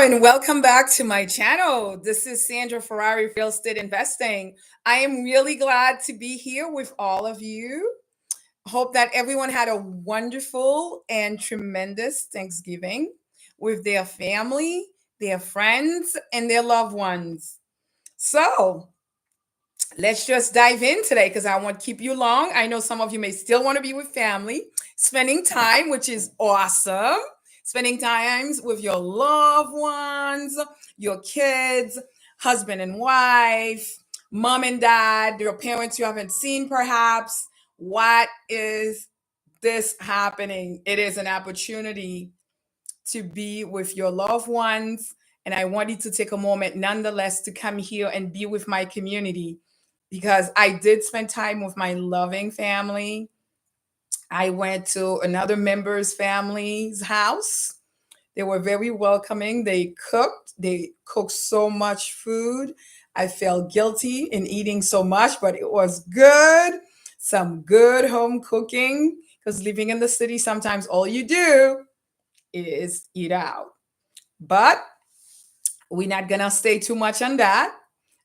and welcome back to my channel. This is Sandra Ferrari, Real Estate Investing. I am really glad to be here with all of you. Hope that everyone had a wonderful and tremendous Thanksgiving with their family, their friends, and their loved ones. So, let's just dive in today because I won't keep you long. I know some of you may still want to be with family, spending time, which is awesome. Spending times with your loved ones, your kids, husband and wife, mom and dad, your parents you haven't seen perhaps. What is this happening? It is an opportunity to be with your loved ones. And I wanted to take a moment nonetheless to come here and be with my community because I did spend time with my loving family. I went to another member's family's house. They were very welcoming. They cooked so much food. I felt guilty in eating so much, but it was good. Some good home cooking because living in the city, sometimes all you do is eat out. But we're not gonna stay too much on that.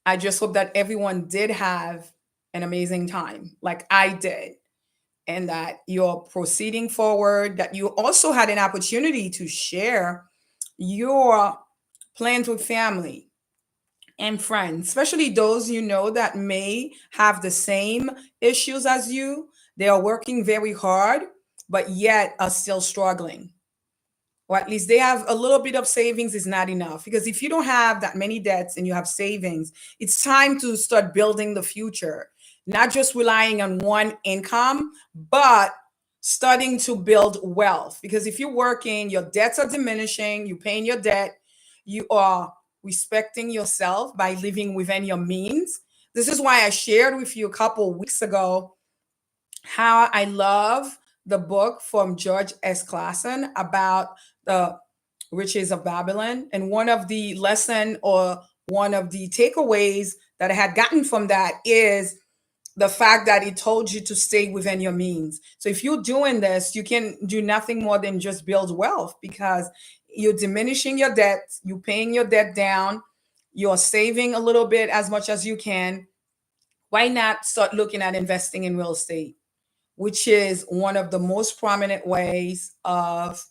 I just hope that everyone did have an amazing time, like I did, and that you're proceeding forward, that you also had an opportunity to share your plans with family and friends, especially those you know that may have the same issues as you. They are working very hard, but yet are still struggling, or at least they have a little bit of savings is not enough, because if you don't have that many debts and you have savings, it's time to start building the future, not just relying on one income, but starting to build wealth. Because if you're working, your debts are diminishing, you're paying your debt, you are respecting yourself by living within your means. This is why I shared with you a couple weeks ago how I love the book from George S. Clason about the riches of Babylon. And one of the lesson, or one of the takeaways that I had gotten from that, is the fact that it told you to stay within your means. So if you're doing this, you can do nothing more than just build wealth, because you're diminishing your debt, you're paying your debt down, you're saving a little bit as much as you can. Why not start looking at investing in real estate, which is one of the most prominent ways of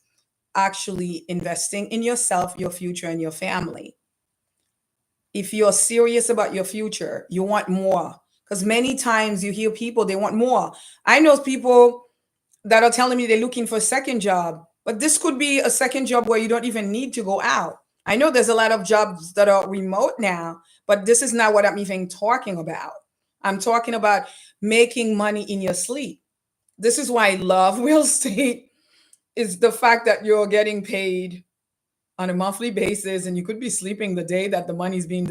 actually investing in yourself, your future, and your family. If you're serious about your future, you want more. Because many times you hear people, they want more. I know people that are telling me they're looking for a second job, but this could be a second job where you don't even need to go out. I know there's a lot of jobs that are remote now, but this is not what I'm even talking about. I'm talking about making money in your sleep. This is why I love real estate, is the fact that you're getting paid on a monthly basis and you could be sleeping the day that the money's being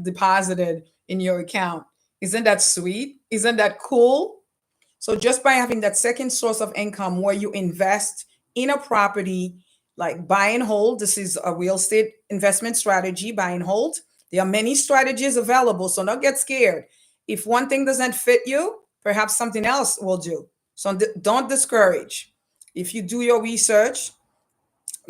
deposited in your account. Isn't that sweet? Isn't that cool? So just by having that second source of income where you invest in a property, like buy and hold, this is a real estate investment strategy, buy and hold. There are many strategies available, so don't get scared. If one thing doesn't fit you, perhaps something else will do. So don't discourage. If you do your research,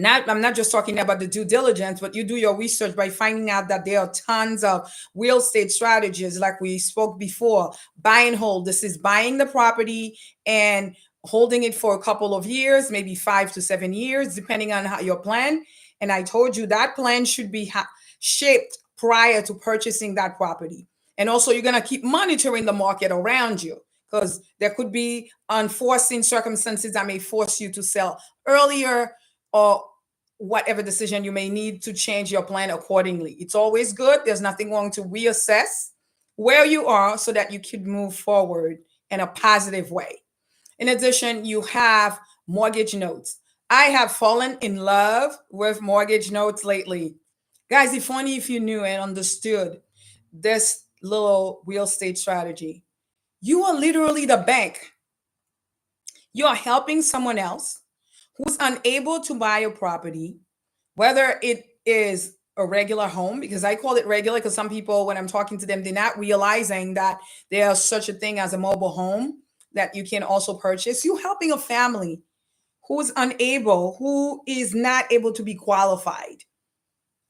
I'm not just talking about the due diligence, but you do your research by finding out that there are tons of real estate strategies, like we spoke before. Buy and hold. This is buying the property and holding it for a couple of years, maybe 5 to 7 years, depending on how your plan. And I told you that plan should be shaped prior to purchasing that property. And also, you're going to keep monitoring the market around you, because there could be unforeseen circumstances that may force you to sell earlier, or whatever decision you may need to change your plan accordingly. It's always good. There's nothing wrong to reassess where you are so that you could move forward in a positive way. In addition, you have mortgage notes. I have fallen in love with mortgage notes lately. Guys, if only if you knew and understood this little real estate strategy. You are literally the bank. You are helping someone else who's unable to buy a property, whether it is a regular home, because I call it regular because some people, when I'm talking to them, they're not realizing that there's such a thing as a mobile home that you can also purchase. You're helping a family who is unable, who is not able to be qualified.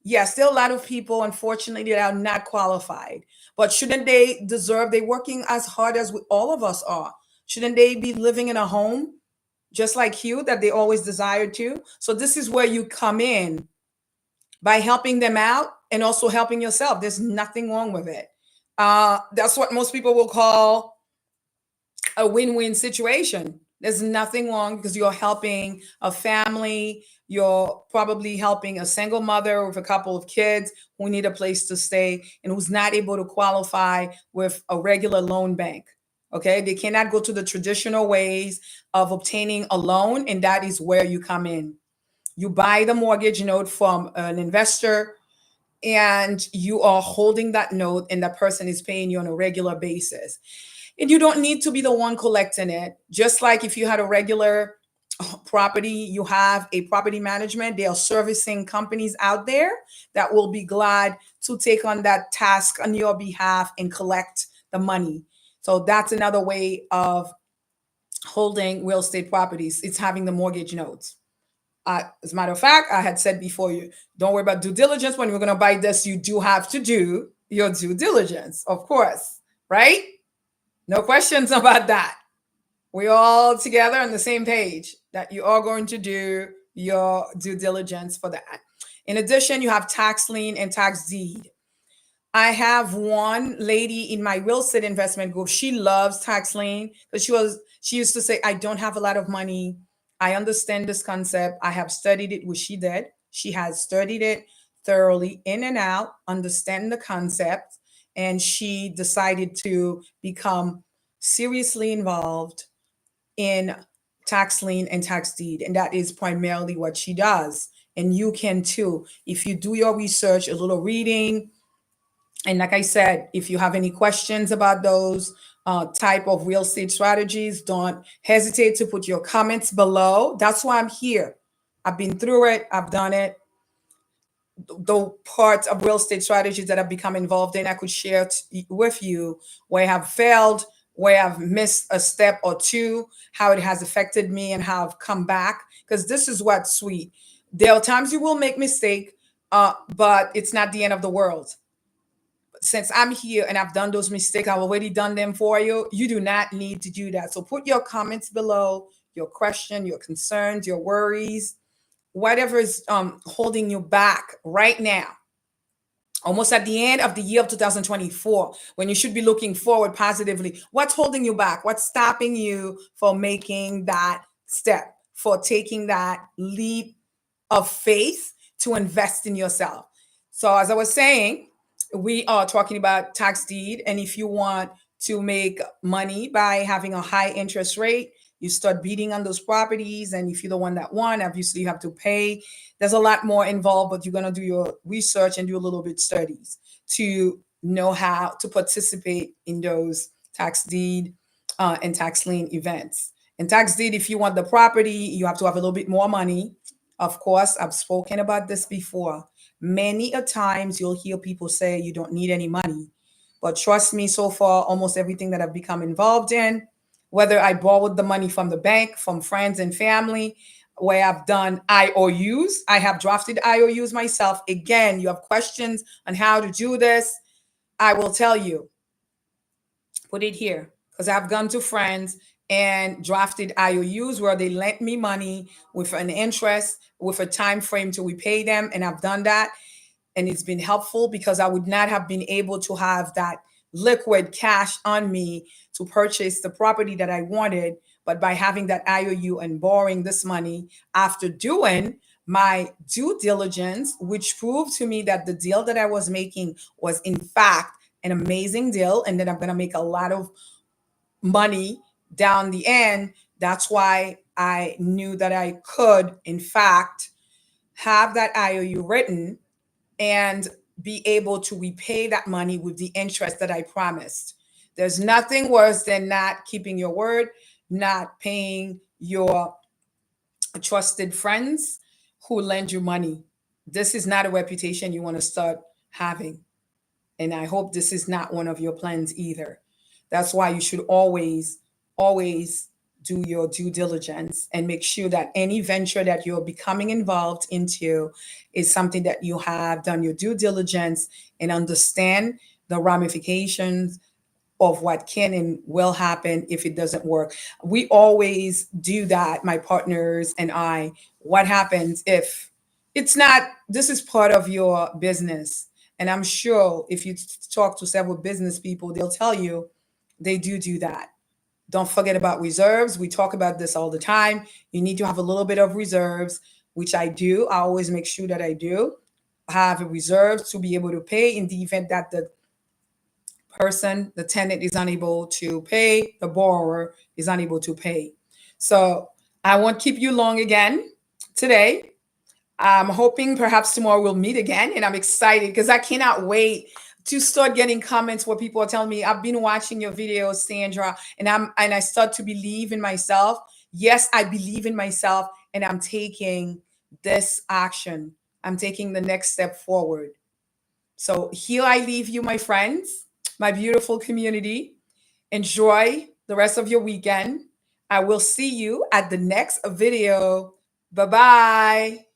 Yes, there are a lot of people, unfortunately, that are not qualified. But shouldn't they deserve? They're working as hard as all of us are. Shouldn't they be living in a home just like you that they always desired to? So this is where you come in by helping them out and also helping yourself. There's nothing wrong with it. That's what most people will call a win-win situation. There's nothing wrong because you're helping a family. You're probably helping a single mother with a couple of kids who need a place to stay and who's not able to qualify with a regular loan bank. Okay, they cannot go to the traditional ways of obtaining a loan, and that is where you come in. You buy the mortgage note from an investor, and you are holding that note, and that person is paying you on a regular basis. And you don't need to be the one collecting it. Just like if you had a regular property, you have a property management, there are servicing companies out there that will be glad to take on that task on your behalf and collect the money. So that's another way of holding real estate properties. It's having the mortgage notes. As a matter of fact, I had said before, you don't worry about due diligence. When you're going to buy this, you do have to do your due diligence, of course, right? No questions about that. We're all together on the same page that you are going to do your due diligence for that. In addition, you have tax lien and tax deed. I have one lady in my real estate investment group. She loves tax lien because she used to say, I don't have a lot of money. I understand this concept. I have studied it, which she did. She has studied it thoroughly in and out, understand the concept, and she decided to become seriously involved in tax lien and tax deed. And that is primarily what she does. And you can too. If you do your research, a little reading, and like I said, if you have any questions about those type of real estate strategies, don't hesitate to put your comments below. That's why I'm here. I've been through it. I've done it. The parts of real estate strategies that I've become involved in, I could share with you where I have failed, where I've missed a step or two, how it has affected me, and how I've come back. Because this is what's sweet. There are times you will make mistake, but it's not the end of the world. Since I'm here and I've done those mistakes, I've already done them for you. You do not need to do that. So put your comments below, your question, your concerns, your worries, whatever is holding you back right now. Almost at the end of the year of 2024, when you should be looking forward positively. What's holding you back? What's stopping you from making that step, for taking that leap of faith to invest in yourself? So, as I was saying, we are talking about tax deed. And if you want to make money by having a high interest rate, you start bidding on those properties. And if you're the one that won, obviously you have to pay. There's a lot more involved, but you're going to do your research and do a little bit studies to know how to participate in those tax deed and tax lien events. And tax deed, if you want the property, you have to have a little bit more money. Of course, I've spoken about this before. Many a times you'll hear people say you don't need any money. But trust me, so far, almost everything that I've become involved in, whether I borrowed the money from the bank, from friends and family, where I've done IOUs, I have drafted IOUs myself. Again, you have questions on how to do this, I will tell you. Put it here because I've gone to friends and drafted IOUs where they lent me money with an interest, with a time frame to repay them, and I've done that, and it's been helpful because I would not have been able to have that liquid cash on me to purchase the property that I wanted. But by having that IOU and borrowing this money after doing my due diligence, which proved to me that the deal that I was making was, in fact, an amazing deal, and then I'm going to make a lot of money down the end. That's why I knew that I could, in fact, have that IOU written and be able to repay that money with the interest that I promised. There's nothing worse than not keeping your word, not paying your trusted friends who lend you money. This is not a reputation you want to start having. And I hope this is not one of your plans either. That's why you should always, always do your due diligence and make sure that any venture that you're becoming involved into is something that you have done your due diligence and understand the ramifications of what can and will happen if it doesn't work. We always do that, my partners and I. What happens if it's not, this is part of your business. And I'm sure if you talk to several business people, they'll tell you they do that. Don't forget about reserves. We talk about this all the time. You need to have a little bit of reserves, which I do. I always make sure that I do have a reserve to be able to pay in the event that the tenant is unable to pay, the borrower is unable to pay. So I won't keep you long again today. I'm hoping perhaps tomorrow we'll meet again, and I'm excited because I cannot wait to start getting comments where people are telling me, I've been watching your videos, Sandra, and I start to believe in myself. Yes, I believe in myself, and I'm taking this action. I'm taking the next step forward. So here I leave you, my friends, my beautiful community. Enjoy the rest of your weekend. I will see you at the next video. Bye bye.